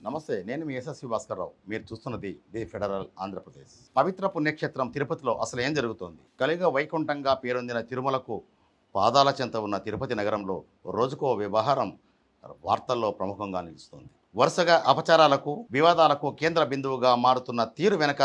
నమస్తే, నేను మీ యశస్వి భాస్కర్రావు. మీరు చూస్తున్నది ది ఫెడరల్ ఆంధ్రప్రదేశ్. పవిత్ర పుణ్యక్షేత్రం తిరుపతిలో అసలు ఏం జరుగుతోంది? కలియుగ వైకుంఠంగా పేరొందిన తిరుమలకు పాదాల చెంత ఉన్న తిరుపతి నగరంలో రోజుకో వ్యవహారం వార్తల్లో ప్రముఖంగా నిలుస్తోంది. వరుసగా అపచారాలకు, వివాదాలకు కేంద్ర బిందువుగా మారుతున్న తీరు వెనక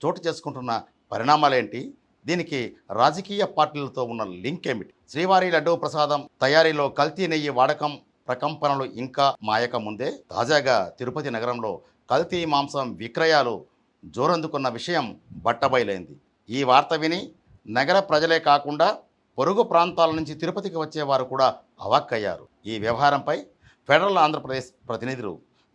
చోటు చేసుకుంటున్న పరిణామాలేంటి? దీనికి రాజకీయ పార్టీలతో ఉన్న లింక్ ఏమిటి? శ్రీవారి లడ్డూ ప్రసాదం తయారీలో కల్తీ నెయ్యి వాడకం ప్రకంపనలు ఇంకా మాయక ముందే తాజాగా తిరుపతి నగరంలో కల్తీ మాంసం విక్రయాలు జోరందుకున్న విషయం బట్టబయలైంది. ఈ వార్త విని నగర ప్రజలే కాకుండా పొరుగు ప్రాంతాల నుంచి తిరుపతికి వచ్చేవారు కూడా అవాక్కయ్యారు. ఈ వ్యవహారంపై ఫెడరల్ ఆంధ్రప్రదేశ్ ప్రతినిధులు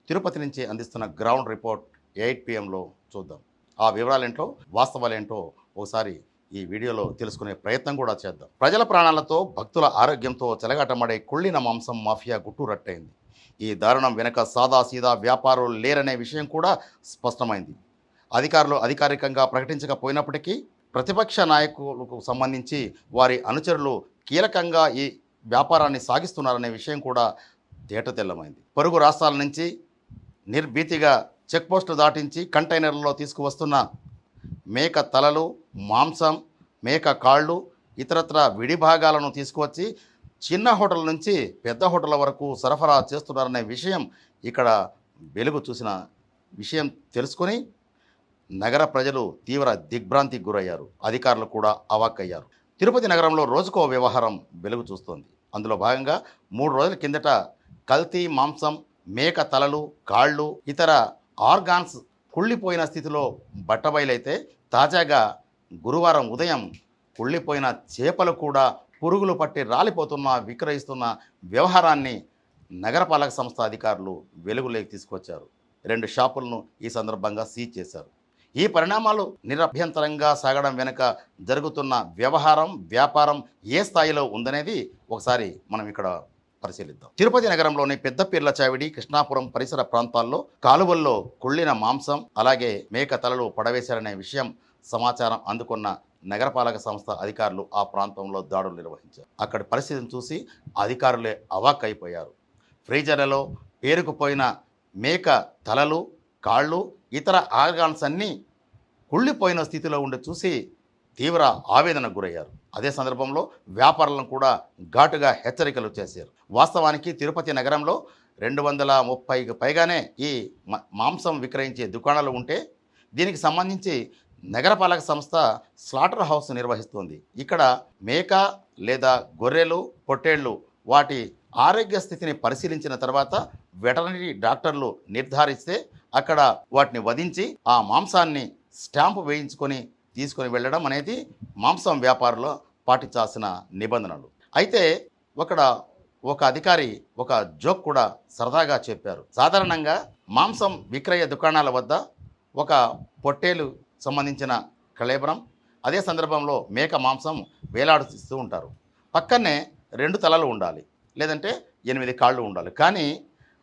తిరుపతి నుంచి అందిస్తున్న గ్రౌండ్ రిపోర్ట్ 8 PM చూద్దాం. ఆ వివరాలేంటో, వాస్తవాలేంటో ఒకసారి ఈ వీడియోలో తెలుసుకునే ప్రయత్నం కూడా చేద్దాం. ప్రజల ప్రాణాలతో, భక్తుల ఆరోగ్యంతో చెలగాటమడే కుళ్ళిన మాంసం మాఫియా గుట్టురట్టయింది. ఈ దారుణం వెనక సాదాసీదా వ్యాపారులు లేరనే విషయం కూడా స్పష్టమైంది. అధికారులు అధికారికంగా ప్రకటించకపోయినప్పటికీ ప్రతిపక్ష నాయకులకు సంబంధించి వారి అనుచరులు కీలకంగా ఈ వ్యాపారాన్ని సాగిస్తున్నారనే విషయం కూడా తేటతెల్లమైంది. పొరుగు రాష్ట్రాల నుంచి నిర్భీతిగా చెక్పోస్టు దాటించి కంటైనర్లలో తీసుకువస్తున్న మేక తలలు, మాంసం, మేక కాళ్ళు, ఇతరత్ర విడి భాగాలను తీసుకువచ్చి చిన్న హోటల్ నుంచి పెద్ద హోటళ్ల వరకు సరఫరా చేస్తున్నారనే విషయం ఇక్కడ వెలుగు చూసిన విషయం తెలుసుకొని నగర ప్రజలు తీవ్ర దిగ్భ్రాంతికి గురయ్యారు. అధికారులు కూడా అవాక్కయ్యారు. తిరుపతి నగరంలో రోజుకో వ్యవహారం వెలుగు చూస్తోంది. అందులో భాగంగా 3 రోజుల కిందట కల్తీ మాంసం, మేక తలలు, కాళ్ళు, ఇతర ఆర్గాన్స్ కుళ్ళిపోయిన స్థితిలో బట్టబయలైతే తాజాగా గురువారం ఉదయం కుళ్ళిపోయిన చేపలు కూడా పురుగులు పట్టి రాలిపోతున్న విక్రయిస్తున్న వ్యవహారాన్ని నగరపాలక సంస్థ అధికారులు వెలుగులోకి తీసుకొచ్చారు. 2 షాపులను ఈ సందర్భంగా సీజ్ చేశారు. ఈ పరిణామాలు నిరభ్యంతరంగా సాగడం వెనుక జరుగుతున్న వ్యవహారం, వ్యాపారం ఏ స్థాయిలో ఉందనేది ఒకసారి మనం ఇక్కడ పరిశీలిద్దాం. తిరుపతి నగరంలోని పెద్దపీర్ల చావిడి, కృష్ణాపురం పరిసర ప్రాంతాల్లో కాలువల్లో కుళ్ళిన మాంసం, అలాగే మేక తలలు పడవేశారనే విషయం సమాచారం అందుకున్న నగరపాలక సంస్థ అధికారులు ఆ ప్రాంతంలో దాడులు నిర్వహించారు. అక్కడి పరిస్థితిని చూసి అధికారులే అవాక్కైపోయారు. ఫ్రీజర్లలో పేరుకుపోయిన మేక తలలు, కాళ్ళు, ఇతర ఆర్గాన్స్ అన్నీ కుళ్ళిపోయిన స్థితిలో ఉండి చూసి తీవ్ర ఆవేదనకు గురయ్యారు. అదే సందర్భంలో వ్యాపారులను కూడా ఘాటుగా హెచ్చరికలు చేశారు. వాస్తవానికి తిరుపతి నగరంలో 230కి పైగానే ఈ మాంసం విక్రయించే దుకాణాలు ఉంటే దీనికి సంబంధించి నగరపాలక సంస్థ స్లాటర్ హౌస్ నిర్వహిస్తుంది. ఇక్కడ మేక లేదా గొర్రెలు, పొట్టేళ్లు వాటి ఆరోగ్య స్థితిని పరిశీలించిన తర్వాత వెటర్నరీ డాక్టర్లు నిర్ధారిస్తే అక్కడ వాటిని వధించి ఆ మాంసాన్ని స్టాంపు వేయించుకొని తీసుకొని వెళ్ళడం అనేది మాంసం వ్యాపారంలో పాటించాల్సిన నిబంధనలు. అయితే ఒక అధికారి ఒక జోక్ కూడా సరదాగా చెప్పారు. సాధారణంగా మాంసం విక్రయ దుకాణాల వద్ద ఒక పొట్టేలు సంబంధించిన కళేబరం, అదే సందర్భంలో మేక మాంసం వేలాడుతూ ఉంటారు. పక్కనే 2 తలలు ఉండాలి, లేదంటే 8 కాళ్ళు ఉండాలి. కానీ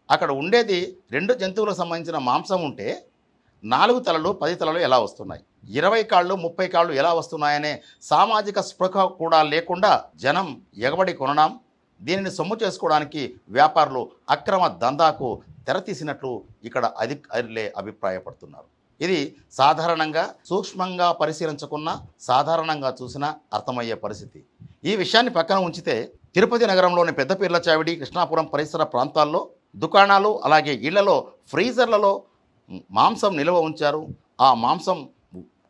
అక్కడ ఉండేది 2 జంతువులకు సంబంధించిన మాంసం ఉంటే 4 తలలు, 10 తలలు ఎలా వస్తున్నాయి, 20 కాళ్ళు, 30 కాళ్ళు ఎలా వస్తున్నాయనే సామాజిక స్పృహ కూడా లేకుండా జనం ఎగబడి కొనడం, దీనిని సొమ్ము చేసుకోవడానికి వ్యాపారులు అక్రమ దందాకు తెరతీసినట్లు ఇక్కడ అధికారులే అభిప్రాయపడుతున్నారు. ఇది సాధారణంగా సూక్ష్మంగా పరిశీలించకున్నా, సాధారణంగా చూసినా అర్థమయ్యే పరిస్థితి. ఈ విషయాన్ని పక్కన ఉంచితే తిరుపతి నగరంలోని పెద్దపీర్ల చావిడి, కృష్ణాపురం పరిసర ప్రాంతాల్లో దుకాణాలు, అలాగే ఇళ్లలో ఫ్రీజర్లలో మాంసం నిల్వ ఉంచారు. ఆ మాంసం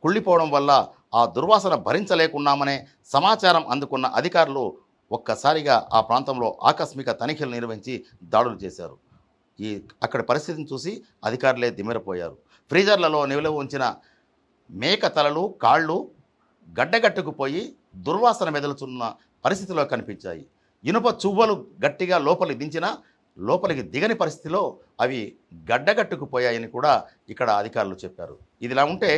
కుళ్ళిపోవడం వల్ల ఆ దుర్వాసన భరించలేకున్నామనే సమాచారం అందుకున్న అధికారులు ఒక్కసారిగా ఆ ప్రాంతంలో ఆకస్మిక తనిఖీలు నిర్వహించి దాడులు చేశారు. అక్కడి పరిస్థితిని చూసి అధికారులే దిమ్మెరపోయారు. ఫ్రీజర్లలో నిల్వ ఉంచిన మేక తలలు, కాళ్ళు గడ్డగట్టుకుపోయి దుర్వాసన మెదలుతున్న పరిస్థితిలో కనిపించాయి. ఇనుప చువ్వలు గట్టిగా లోపలికి దిగని పరిస్థితిలో అవి గడ్డగట్టుకుపోయాయని కూడా ఇక్కడ అధికారులు చెప్పారు. ఇదిలా ఉంటే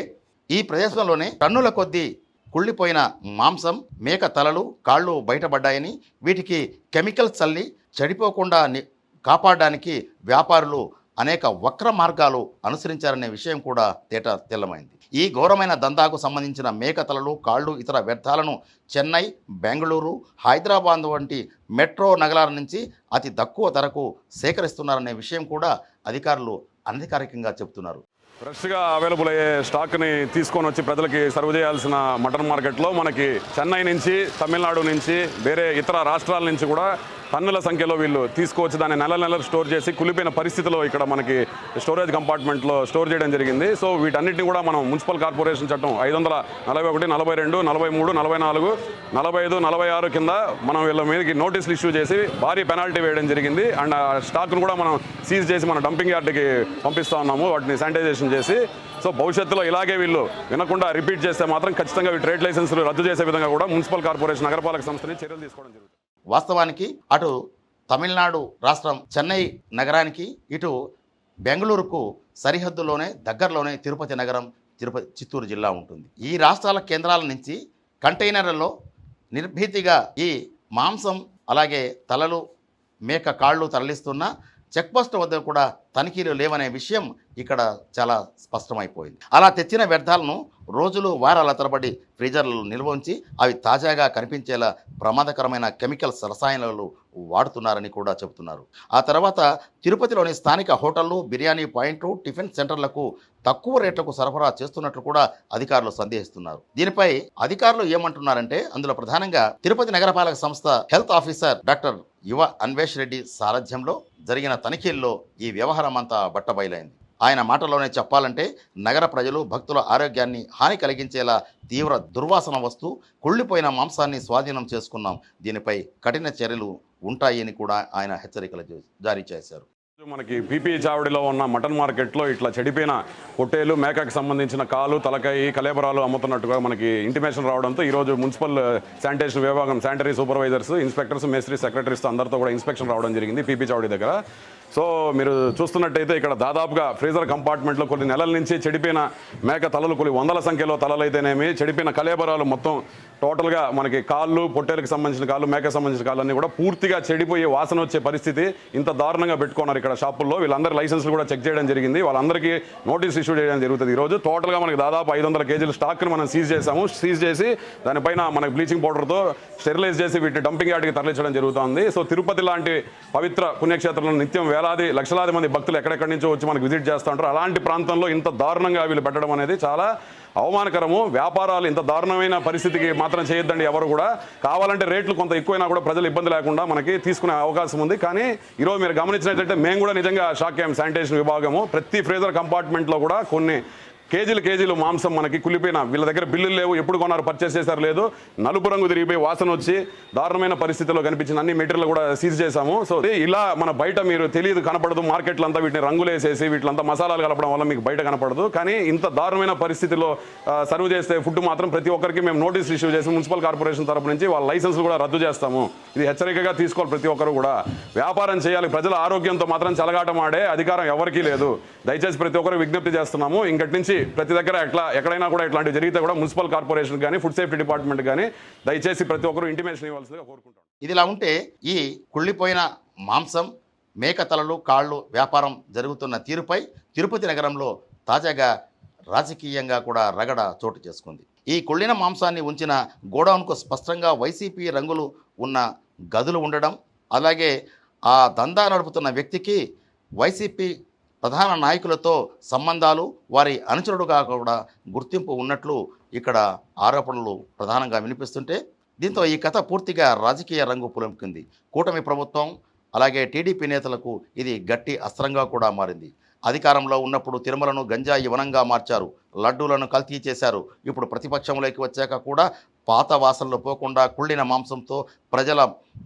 ఈ ప్రదేశంలోనే టన్నుల కొద్దీ కుళ్ళిపోయిన మాంసం, మేక తలలు, కాళ్ళు బయటపడ్డాయని, వీటికి కెమికల్స్ చల్లి చెడిపోకుండా కాపాడడానికి వ్యాపారులు అనేక వక్ర మార్గాలు అనుసరించారనే విషయం కూడా తెల్లమైంది. ఈ ఘోరమైన దందాకు సంబంధించిన మేక తలలు, కాళ్ళు, ఇతర వ్యర్థాలను చెన్నై, బెంగళూరు, హైదరాబాద్ వంటి మెట్రో నగరాల నుంచి అతి తక్కువ ధరకు సేకరిస్తున్నారనే విషయం కూడా అధికారులు అనధికారికంగా చెబుతున్నారు. ఫ్రెష్గా అవైలబుల్ అయ్యే స్టాక్ని తీసుకొని వచ్చి ప్రజలకి సర్వ్ చేయాల్సిన మటన్ మార్కెట్లో మనకి చెన్నై నుంచి, తమిళనాడు నుంచి, వేరే ఇతర రాష్ట్రాల నుంచి కూడా టన్నుల సంఖ్యలో వీళ్ళు తీసుకువచ్చి దాన్ని నెలలు స్టోర్ చేసి కులిపోయిన పరిస్థితిలో ఇక్కడ మనకి స్టోరేజ్ కంపార్ట్మెంట్లో స్టోర్ చేయడం జరిగింది. సో వీటన్నిటిని కూడా మనం మున్సిపల్ కార్పొరేషన్ చట్టం 541, 42, 43, 44, 45, 46 కింద మనం వీళ్ళ మీదకి నోటీసులు ఇష్యూ చేసి భారీ పెనాల్టీ వేయడం జరిగింది. అండ్ ఆ స్టాక్ను కూడా మనం సీజ్ చేసి మన డంపింగ్ యార్డ్కి పంపిస్తూ ఉన్నాము, వాటిని శానిటైజేషన్ చేసి. సో భవిష్యత్తులో ఇలాగే వీళ్ళు వినకుండా రిపీట్ చేస్తే మాత్రం ఖచ్చితంగా ఈ ట్రేడ్ లైసెన్సులు రద్దు చేసే విధంగా కూడా మున్సిపల్ కార్పొరేషన్ నగరపాలక సంస్థని చర్యలు తీసుకోవడం జరుగుతుంది. వాస్తవానికి అటు తమిళనాడు రాష్ట్రం చెన్నై నగరానికి, ఇటు బెంగళూరుకు సరిహద్దులోనే దగ్గరలోనే తిరుపతి నగరం, చిత్తూరు జిల్లా ఉంటుంది. ఈ రాష్ట్రాల కేంద్రాల నుంచి కంటైనర్లలో నిర్భీతిగా ఈ మాంసం అలాగే తలలు, మేక కాళ్ళు తరలిస్తున్న చెక్పోస్ట్ వద్ద కూడా తనిఖీలు లేవనే విషయం ఇక్కడ చాలా స్పష్టమైపోయింది. అలా తెచ్చిన వ్యర్థాలను రోజులు, వారాల తరబడి ఫ్రీజర్లలో నిల్వ ఉంచి అవి తాజాగా కనిపించేలా ప్రమాదకరమైన కెమికల్స్, రసాయనాలు వాడుతున్నారని కూడా చెబుతున్నారు. ఆ తర్వాత తిరుపతిలోని స్థానిక హోటళ్లు, బిర్యానీ పాయింట్లు, టిఫిన్ సెంటర్లకు తక్కువ రేట్లకు సరఫరా చేస్తున్నట్లు కూడా అధికారులు సందేహిస్తున్నారు. దీనిపై అధికారులు ఏమంటున్నారంటే, అందులో ప్రధానంగా తిరుపతి నగరపాలక సంస్థ హెల్త్ ఆఫీసర్ డాక్టర్ యువ అన్వేష్ రెడ్డి సారథ్యంలో జరిగిన తనిఖీల్లో ఈ వ్యవహారం అంతా బట్టబయలైంది. ఆయన మాటలోనే చెప్పాలంటే, నగర ప్రజలు, భక్తుల ఆరోగ్యాన్ని హాని కలిగించేలా తీవ్ర దుర్వాసన వస్తూ కుళ్ళిపోయిన మాంసాన్ని స్వాధీనం చేసుకున్నాం, దీనిపై కఠిన చర్యలు ఉంటాయని కూడా ఆయన హెచ్చరికలు జారీ చేశారు. మనకి పీపీ చావడిలో ఉన్న మటన్ మార్కెట్లో ఇట్లా చెడిపోయిన పొట్టేలు, మేకకు సంబంధించిన కాలు, తలకాయ, కలేబరాలు అమ్ముతున్నట్టుగా మనకి ఇంటిమేషన్ రావడంతో ఈరోజు మున్సిపల్ శానిటేషన్ విభాగం శానిటరీ సూపర్వైజర్స్, ఇన్స్పెక్టర్స్, మేస్త్రి, సెక్రటరీస్ అందరితో కూడా ఇన్స్పెక్షన్ రావడం జరిగింది పీపీ చావడి దగ్గర. సో మీరు చూస్తున్నట్టయితే ఇక్కడ దాదాపుగా ఫ్రీజర్ కంపార్ట్మెంట్లో కొన్ని నెలల నుంచి చెడిపోయిన మేక తలలు, కొన్ని వందల సంఖ్యలో తలలు అయితేనేమి, చెడిపోయిన కలేబరాలు మొత్తం టోటల్గా మనకి కాళ్ళు, పొట్టేలకు సంబంధించిన కాళ్ళు, మేకకు సంబంధించిన కాళ్ళు అన్నీ కూడా పూర్తిగా చెడిపోయి వాసన వచ్చే పరిస్థితి ఇంత దారుణంగా పెట్టుకున్నారు ఇక్కడ షాపుల్లో. వీళ్ళందరి లైసెన్స్లు కూడా చెక్ చేయడం జరిగింది, వాళ్ళందరికీ నోటీస్ ఇష్యూ చేయడం జరుగుతుంది. ఈరోజు టోటల్గా మనకి దాదాపు 500 కేజీల స్టాక్ని మనం సీజ్ చేసాము. సీజ్ చేసి దానిపైన మనకి బ్లీచింగ్ పౌడర్తో స్టెరిలైజ్ చేసి వీటిని డంపింగ్ యార్డ్కి తరలించడం జరుగుతుంది. సో తిరుపతి లాంటి పవిత్ర పుణ్యక్షేత్రంలో నిత్యం వేలాది, లక్షలాది మంది భక్తులు ఎక్కడెక్కడి నుంచో వచ్చి మనకు విజిట్ చేస్తూ ఉంటారు. అలాంటి ప్రాంతంలో ఇంత దారుణంగా వీళ్ళు పెట్టడం అనేది చాలా అవమానకరము. వ్యాపారాలు ఇంత దారుణమైన పరిస్థితికి మాత్రం చేయొద్దండి ఎవరు కూడా. కావాలంటే రేట్లు కొంత ఎక్కువైనా కూడా ప్రజలు ఇబ్బంది లేకుండా మనకి తీసుకునే అవకాశం ఉంది. కానీ ఈరోజు మీరు గమనించినట్లయితే మేము కూడా నిజంగా షాక్ అయ్యాం. శానిటేషన్ విభాగము ప్రతి ఫ్రీజర్ కంపార్ట్మెంట్లో కూడా కొన్ని కేజీలు మాంసం మనకి కులిపోయిన, వీళ్ళ దగ్గర బిల్లులు లేవు, ఎప్పుడు కొన్నారు, పర్చేస్ చేశారు లేదు, నలుపు రంగు తిరిగిపోయి వాసన వచ్చి దారుణమైన పరిస్థితిలో కనిపించిన అన్ని మెటీరియల్ కూడా సీజ్ చేశాము. సో ఇలా మన బయట మీరు తెలియదు, కనపడదు, మార్కెట్లో అంతా వీటిని రంగులు వేసేసి వీటిలంతా మసాలాలు కలపడం వల్ల మీకు బయట కనపడదు. కానీ ఇంత దారుణమైన పరిస్థితిలో సర్వ్ చేస్తే ఫుడ్ మాత్రం ప్రతి ఒక్కరికి మేము నోటీస్ ఇష్యూ చేసి మున్సిపల్ కార్పొరేషన్ తరపు నుంచి వాళ్ళ లైసెన్స్ కూడా రద్దు చేస్తాము. ఇది హెచ్చరికగా తీసుకోవాలి ప్రతి ఒక్కరు కూడా. వ్యాపారం చేయాలి, ప్రజల ఆరోగ్యంతో మాత్రం చెలగాటం ఆడే అధికారం ఎవరికీ లేదు. దయచేసి ప్రతి ఒక్కరు విజ్ఞప్తి చేస్తున్నాము. ఇంకటి నుంచి ప్రతి దగ్గర ఎక్కడైనా కూడా ఇట్లాంటివి జరిగితే కూడా మున్సిపల్ కార్పొరేషన్ కానీ, ఫుడ్ సేఫ్టీ డిపార్ట్మెంట్ కానీ దయచేసి ప్రతి ఒక్కరు ఇంటిమేషన్ ఇవ్వాల్సిందిగా కోరుకుంటాం. ఇదిలా ఉంటే ఈ కుళ్ళిపోయిన మాంసం, మేక తలలు, కాళ్ళు వ్యాపారం జరుగుతున్న తీరుపై తిరుపతి నగరంలో తాజాగా రాజకీయంగా కూడా రగడ చోటు చేసుకుంది. ఈ కుళ్ళిన మాంసాన్ని ఉంచిన గోడౌన్కు స్పష్టంగా వైసీపీ రంగులు ఉన్న గదులు ఉండడం, అలాగే ఆ దందా నడుపుతున్న వ్యక్తికి వైసీపీ ప్రధాన నాయకులతో సంబంధాలు, వారి అనుచరుడుగా కూడా గుర్తింపు ఉన్నట్లు ఇక్కడ ఆరోపణలు ప్రధానంగా వినిపిస్తుంటే, దీంతో ఈ కథ పూర్తిగా రాజకీయ రంగు పులుముకుంది. కూటమి ప్రభుత్వం అలాగే టీడీపీ నేతలకు ఇది గట్టి అస్త్రంగా కూడా మారింది. అధికారంలో ఉన్నప్పుడు తిరుమలను గంజాయి వనంగా మార్చారు, లడ్డూలను కల్తీ చేశారు. ఇప్పుడు ప్రతిపక్షంలోకి వచ్చాక కూడా పాత వాసనలు పోకుండా కుళ్ళిన మాంసంతో ప్రజల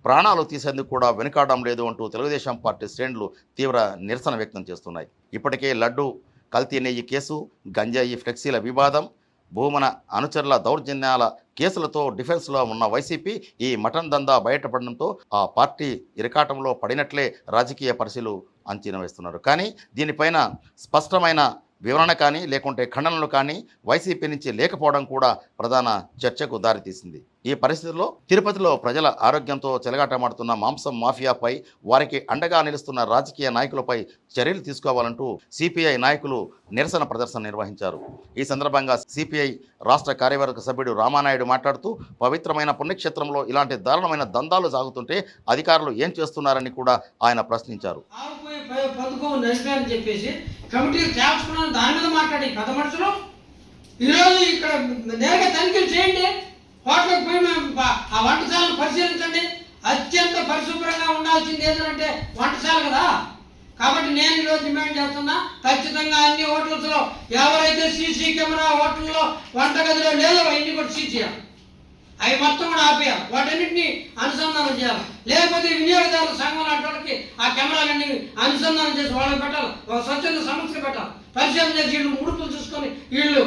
ప్రాణాలు తీసేందుకు కూడా వెనుకాడడం లేదు అంటూ తెలుగుదేశం పార్టీ శ్రేణులు తీవ్ర నిరసన వ్యక్తం చేస్తున్నాయి. ఇప్పటికే లడ్డు, కల్తీ నెయ్యి కేసు, గంజాయి ఫ్లెక్సీల వివాదం, భూమన అనుచరుల దౌర్జన్యాల కేసులతో డిఫెన్స్లో ఉన్న వైసీపీ ఈ మటన్ దందా బయటపడడంతో ఆ పార్టీ ఇరకాటంలో పడినట్లే రాజకీయ పరిశీలు అంచనా వేస్తున్నారు. కానీ దీనిపైన స్పష్టమైన వివరణ కానీ లేకుంటే ఖండనలు కానీ వైసీపీ నుంచి లేకపోవడం కూడా ప్రధాన చర్చకు దారితీసింది. ఈ పరిస్థితుల్లో తిరుపతిలో ప్రజల ఆరోగ్యంతో చెలగాటమాడుతున్న మాంసం మాఫియాపై, వారికి అండగా నిలుస్తున్న రాజకీయ నాయకులపై చర్యలు తీసుకోవాలంటూ సిపిఐ నాయకులు నిరసన ప్రదర్శన నిర్వహించారు. ఈ సందర్భంగా సిపిఐ రాష్ట్ర కార్యవర్గ సభ్యుడు రామానాయుడు మాట్లాడుతూ, పవిత్రమైన పుణ్యక్షేత్రంలో ఇలాంటి దారుణమైన దందాలు సాగుతుంటే అధికారులు ఏం చేస్తున్నారని కూడా ఆయన ప్రశ్నించారు. పథకం నష్టమని చెప్పేసి కమిటీలు చేర్చుకున్నాను దాని మీద మాట్లాడి పెద్ద మనుషులు ఈరోజు ఇక్కడ నేరుగా తనిఖీలు చేయండి. హోటల్కి పోయి ఆ వంటశాలను పరిశీలించండి. అత్యంత పరిశుభ్రంగా ఉండాల్సింది ఏంటంటే వంటశాల కదా. కాబట్టి నేను ఈరోజు డిమాండ్ చేస్తున్నా, ఖచ్చితంగా అన్ని హోటల్స్లో ఎవరైతే సీసీ కెమెరా హోటల్లో వంటగదిలో లేదో అవన్నీ కూడా సీజ్ చేయాలి. అవి మొత్తం కూడా ఆపేయాలి. వాటన్నింటినీ అనుసంధానం చేయాలి. లేకపోతే వినియోగదారుల సంఘం లాంటి వాళ్ళకి ఆ కెమెరాలన్నీ అనుసంధానం చేసి వాళ్ళకి పెట్టాలి. ఒక స్వచ్ఛంద సంస్థ పెట్టాలి. పరిశీలన చేసి వీళ్ళు ముడుపులు చూసుకొని వీళ్ళు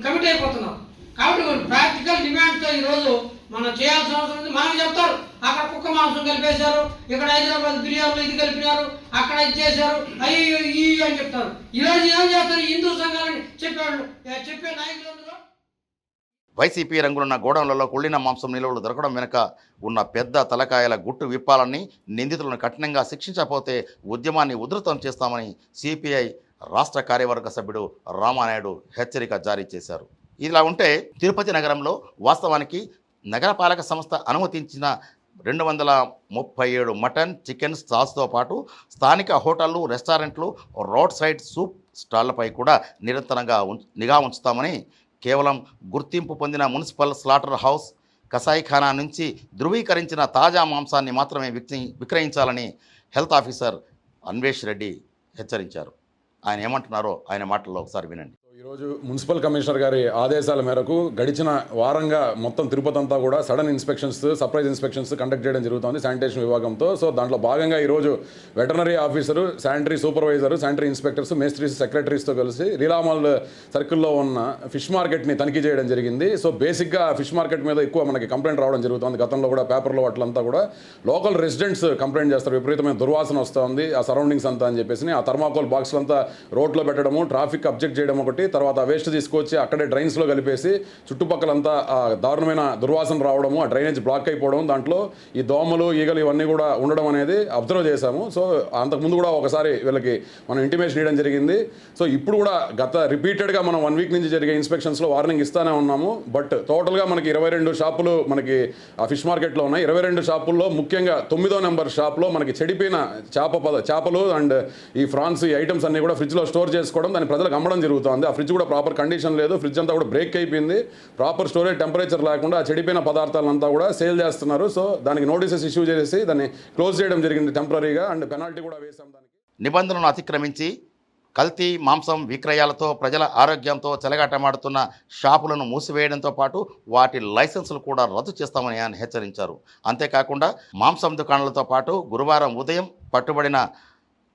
కమిట్ అయిపోతున్నారు. కాబట్టి ప్రాక్టికల్ డిమాండ్తో ఈరోజు మనం చేయాల్సిన అవసరం ఉంది. మనకు చెప్తారు అక్కడ కుక్క మాంసం కలిపేశారు, ఇక్కడ హైదరాబాద్ బిర్యానీలో ఇది కలిపినారు, అక్కడ ఇది చేశారు, అయ్యి ఈ అని చెప్తారు. ఈరోజు ఏం చేస్తారు హిందూ సంఘాలని చెప్పే నాయకులు. వైసీపీ రంగులున్న గోడౌన్లలో కుళ్ళిన మాంసం నిల్వలు దొరకడం వెనుక ఉన్న పెద్ద తలకాయల గుట్టు విప్పాలని, నిందితులను కఠినంగా శిక్షించకపోతే ఉద్యమాన్ని ఉధృతం చేస్తామని సిపిఐ రాష్ట్ర కార్యవర్గ సభ్యుడు రామానాయుడు హెచ్చరిక జారీ చేశారు. ఇలా ఉంటే తిరుపతి నగరంలో వాస్తవానికి నగరపాలక సంస్థ అనుమతించిన 237 మటన్, చికెన్ స్టాల్స్తో పాటు స్థానిక హోటళ్లు, రెస్టారెంట్లు, రోడ్ సైడ్ సూప్ స్టాళ్లపై కూడా నిరంతరంగా నిఘా ఉంచుతామని, కేవలం గుర్తింపు పొందిన మున్సిపల్ స్లాటర్ హౌస్, కసాయిఖానా నుంచి ధృవీకరించిన తాజా మాంసాన్ని మాత్రమే విక్రయించాలని హెల్త్ ఆఫీసర్ అన్వేష్ రెడ్డి హెచ్చరించారు. ఆయన ఏమంటున్నారో ఆయన మాటల్లో ఒకసారి వినండి. ఈరోజు మున్సిపల్ కమిషనర్ గారి ఆదేశాల మేరకు గడిచిన వారంగా మొత్తం తిరుపతి అంతా కూడా sudden inspections, surprise inspections conduct చేయడం జరుగుతుంది శానిటేషన్ విభాగంతో. సో దాంట్లో భాగంగా ఈరోజు veterinary officer, sanitary supervisor, sanitary inspectors, మేస్త్రీస్, సెక్రటరీస్తో కలిసి లీలామాల్ సర్కిల్లో ఉన్న ఫిష్ మార్కెట్ని తనిఖీ చేయడం జరిగింది. సో బేసిక్గా ఫిష్ మార్కెట్ మీద ఎక్కువ మనకి కంప్లైంట్ రావడం జరుగుతుంది. గతంలో కూడా పేపర్లో అట్లంతా కూడా లోకల్ రెసిడెంట్స్ కంప్లైంట్ చేస్తారు, విపరీతమైన దుర్వాసన వస్తుంది ఆ సరౌండింగ్స్ అంతా అని చెప్పేసి. ఆ థర్మాకోల్ బాక్స్లంతా రోడ్లో పెట్టడము, ట్రాఫిక్ అబ్జెక్ట్ చేయడం ఒకటి, తర్వాత వేస్ట్ తీసుకొచ్చి అక్కడే డ్రైన్స్లో కలిపేసి చుట్టుపక్కలంతా దారుణమైన దుర్వాసన రావడము, ఆ డ్రైనేజ్ బ్లాక్ అయిపోవడం, దాంట్లో ఈ దోమలు, ఈగలు ఇవన్నీ కూడా ఉండడం అనేది అబ్జర్వ్ చేశాము. సో అంతకుముందు కూడా ఒకసారి వీళ్ళకి మనం ఇంటిమేషన్ ఇవ్వడం జరిగింది. సో ఇప్పుడు కూడా రిపీటెడ్గా మనం 1 వీక్ నుంచి జరిగే ఇన్స్పెక్షన్స్లో వార్నింగ్ ఇస్తూనే ఉన్నాము. బట్ టోటల్గా మనకి 22 షాపులు మనకి ఆ ఫిష్ మార్కెట్లో ఉన్నాయి. 22 షాపుల్లో ముఖ్యంగా 9వ నెంబర్ షాప్లో మనకి చెడిపోయిన చేపలు అండ్ ఈ ఫ్రాన్స్, ఈ ఐటమ్స్ అన్ని కూడా ఫ్రిడ్జ్లో స్టోర్ చేసుకోవడం, దాన్ని ప్రజలకు అమ్మడం జరుగుతుంది. ఆ ఫ్రిడ్జ్ కూడా ప్రాపర్ కండిషన్ లేదు, ఫ్రిడ్జ్ అంతా కూడా బ్రేక్ అయిపోయింది, ప్రాపర్ స్టోరేజ్ టెంపరేచర్ లేకుండా ఆ చెడిపోయిన పదార్థాలంతా కూడా సేల్ చేస్తున్నారు. సో దానికి నోటీసెస్ ఇష్యూ చేసి దాన్ని క్లోజ్ చేయడం జరిగింది టెంపరీగా, అండ్ పెనాల్టీ కూడా వేసాం. దానికి నిబంధనలను అతిక్రమించి కల్తీ మాంసం విక్రయాలతో ప్రజల ఆరోగ్యంతో చెలగాటమాడుతున్న షాపులను మూసివేయడంతో పాటు వాటి లైసెన్సులు కూడా రద్దు చేస్తామని ఆయన హెచ్చరించారు. అంతేకాకుండా మాంసం దుకాణాలతో పాటు గురువారం ఉదయం పట్టుబడిన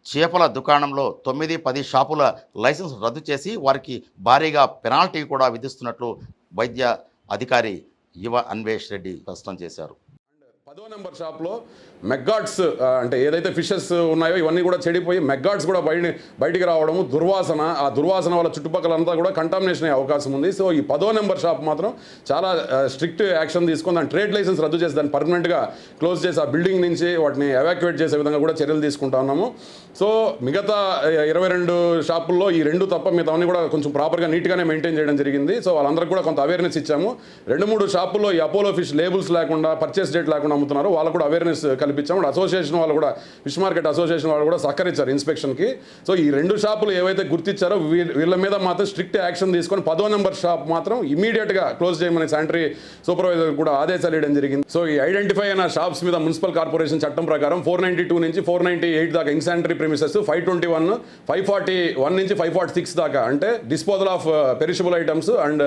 చేపల దుకాణంలో 9-10 షాపుల లైసెన్స్ రద్దు చేసి వారికి భారీగా పెనాల్టీ కూడా విధిస్తున్నట్లు వైద్య అధికారి యువ అన్వేష్ రెడ్డి స్పష్టం చేశారు. 10వ నెంబర్ షాప్లో మెగ్గాడ్స్ అంటే ఏదైతే ఫిషెస్ ఉన్నాయో ఇవన్నీ కూడా చెడిపోయి మెగ్గాడ్స్ కూడా బయటికి రావడము, దుర్వాసన, ఆ దుర్వాసన వల్ల చుట్టుపక్కలంతా కూడా కంటామినేషన్ అయ్యే అవకాశం ఉంది. సో ఈ 10వ నెంబర్ షాప్ మాత్రం చాలా స్ట్రిక్ట్ యాక్షన్ తీసుకొని దాని ట్రేడ్ లైసెన్స్ రద్దు చేసి దాన్ని పర్మనెంట్గా క్లోజ్ చేసి ఆ బిల్డింగ్ నుంచి వాటిని ఎవాక్యుయేట్ చేసే విధంగా కూడా చర్యలు తీసుకుంటా ఉన్నాము. సో మిగతా 22 షాపుల్లో ఈ 2 తప్ప మిగతావన్నీ కూడా కొంచెం ప్రాపర్గా నీట్గానే మెయింటైన్ చేయడం జరిగింది. సో వాళ్ళందరికీ కూడా కొంత అవేర్నెస్ ఇచ్చాము. 2-3 షాపుల్లో ఈ అపోలో ఫిష్ లేబుల్స్ లేకుండా, పర్చేస్ డేట్ లేకుండా అమ్ముతున్నారు, వాళ్ళకు కూడా అవేర్నెస్ కల్పించాము. అసోసియేషన్ వాళ్ళు కూడా, ఫిష్ మార్కెట్ అసోసియేషన్ వాళ్ళు కూడా సహకరించారు ఇన్స్పెక్షన్కి. సో ఈ 2 షాపులు ఏవైతే గుర్తించారో వీళ్ళ మీద మాత్రం స్ట్రిక్ట్ యాక్షన్ తీసుకొని 10వ నెంబర్ షాప్ మాత్రం ఇమీడియట్గా క్లోజ్ చేయమని శానిటరీ సూపర్వైజర్ కూడా ఆదేశాలు ఇవ్వడం జరిగింది. సో ఈ ఐడెంటిఫై అయిన షాప్స్ మీద మున్సిపల్ కార్పొరేషన్ చట్టం ప్రకారం 492 నుంచి 498 దాకా ఇన్సానిటరీ ప్రిమిసెస్, 521, 541 నుంచి 546 దాకా అంటే disposal of perishable items and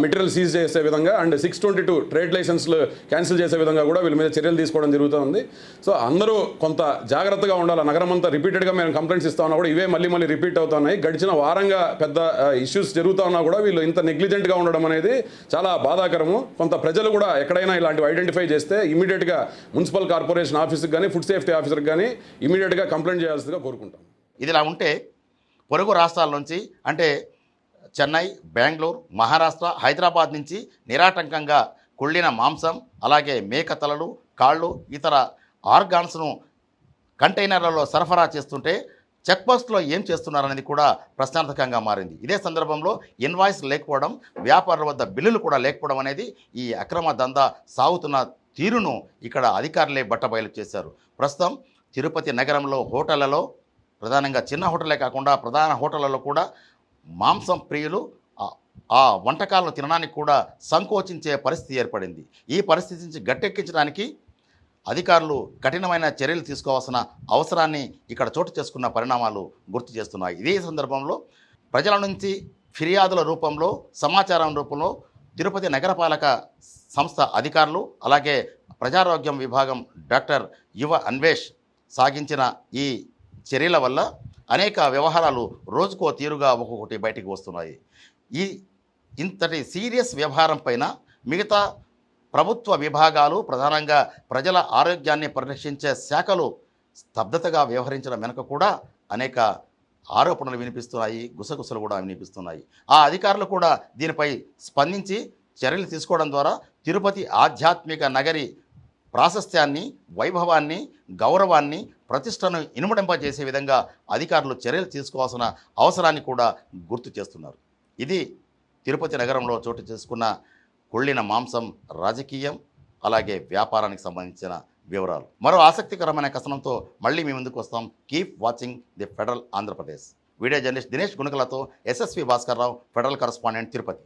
material seize చేసే విధంగా, అండ్ 622 ట్రేడ్ లైసెన్స్లు క్యాన్సిల్ చేసే విధంగా కూడా వీళ్ళ మీద చర్యలు తీసుకోవడం జరుగుతుంది. సో అందరూ కొంత జాగ్రత్తగా ఉండాలి. నగరం అంతా రిపీటెడ్గా మేము కంప్లైంట్స్ ఇస్తా ఉన్నా కూడా ఇవే మళ్ళీ రిపీట్ అవుతున్నాయి. గడిచిన వారంగా పెద్ద ఇష్యూస్ జరుగుతూ ఉన్నా కూడా వీళ్ళు ఇంత నెగ్లిజెంట్గా ఉండడం అనేది చాలా బాధాకరము. కొంత ప్రజలు కూడా ఎక్కడైనా ఇలాంటివి ఐడెంటిఫై చేస్తే ఇమీడియట్గా మున్సిపల్ కార్పొరేషన్ ఆఫీస్కి కానీ, ఫుడ్ సేఫ్టీ ఆఫీసర్కి కానీ ఇమీడియట్గా కంప్లైంట్ చేయాల్సిందిగా కోరుకుంటాం. ఇదిలా ఉంటే పొరుగు రాష్ట్రాల నుంచి అంటే చెన్నై, బెంగళూరు, మహారాష్ట్ర, హైదరాబాద్ నుంచి నిరాటంకంగా కుళ్ళిన మాంసం, అలాగే మేక తలలు, కాళ్ళు, ఇతర ఆర్గాన్స్ను కంటైనర్లలో సరఫరా చేస్తుంటే చెక్పోస్ట్లో ఏం చేస్తున్నారనేది కూడా ప్రశ్నార్థకంగా మారింది. ఇదే సందర్భంలో ఇన్వాయిస్ లేకపోవడం, వ్యాపారుల వద్ద బిల్లులు కూడా లేకపోవడం అనేది ఈ అక్రమ దందా సాగుతున్న తీరును ఇక్కడ అధికారులే బట్టబయలు చేశారు. ప్రస్తుతం తిరుపతి నగరంలో హోటళ్లలో, ప్రధానంగా చిన్న హోటలే కాకుండా ప్రధాన హోటళ్లలో కూడా మాంసం ప్రియులు ఆ వంటకాలను తినడానికి కూడా సంకోచించే పరిస్థితి ఏర్పడింది. ఈ పరిస్థితి నుంచి గట్టెక్కించడానికి అధికారులు కఠినమైన చర్యలు తీసుకోవాల్సిన అవసరాన్ని ఇక్కడ చోటు చేసుకున్న పరిణామాలు గుర్తు చేస్తున్నాయి. ఇదే సందర్భంలో ప్రజల నుంచి ఫిర్యాదుల రూపంలో సమాచారం రూపంలో తిరుపతి నగరపాలక సంస్థ అధికారులు అలాగే ప్రజారోగ్యం విభాగం డాక్టర్ యువ అన్వేష్ సాగించిన ఈ చర్యల వల్ల అనేక వ్యవహారాలు రోజుకో తీరుగా ఒక్కొక్కటి బయటికి వస్తున్నాయి. ఇంతటి సీరియస్ వ్యవహారం పైన మిగతా ప్రభుత్వ విభాగాలు ప్రధానంగా ప్రజల ఆరోగ్యాన్ని పరిరక్షించే శాఖలు స్తబ్దతగా వ్యవహరించడం వెనుక కూడా అనేక ఆరోపణలు వినిపిస్తున్నాయి, గుసగుసలు కూడా వినిపిస్తున్నాయి. ఆ అధికారులు కూడా దీనిపై స్పందించి చర్యలు తీసుకోవడం ద్వారా తిరుపతి ఆధ్యాత్మిక నగరి ప్రాశస్త్యాన్ని, వైభవాన్ని, గౌరవాన్ని, ప్రతిష్టను ఇనుమడింపజేసే విధంగా అధికారులు చర్యలు తీసుకోవాల్సిన అవసరాన్ని కూడా గుర్తు చేస్తున్నారు. ఇది తిరుపతి నగరంలో చోటు చేసుకున్న కుళ్ళిన మాంసం రాజకీయం అలాగే వ్యాపారానికి సంబంధించిన వివరాలు. మరో ఆసక్తికరమైన కథనంతో మళ్ళీ మీ ముందుకు వస్తాం. Keep watching the federal Andhra Pradesh. Video journalist Dinesh గుణకలతో SSV Bhaskar Rao, federal correspondent, Tirupati.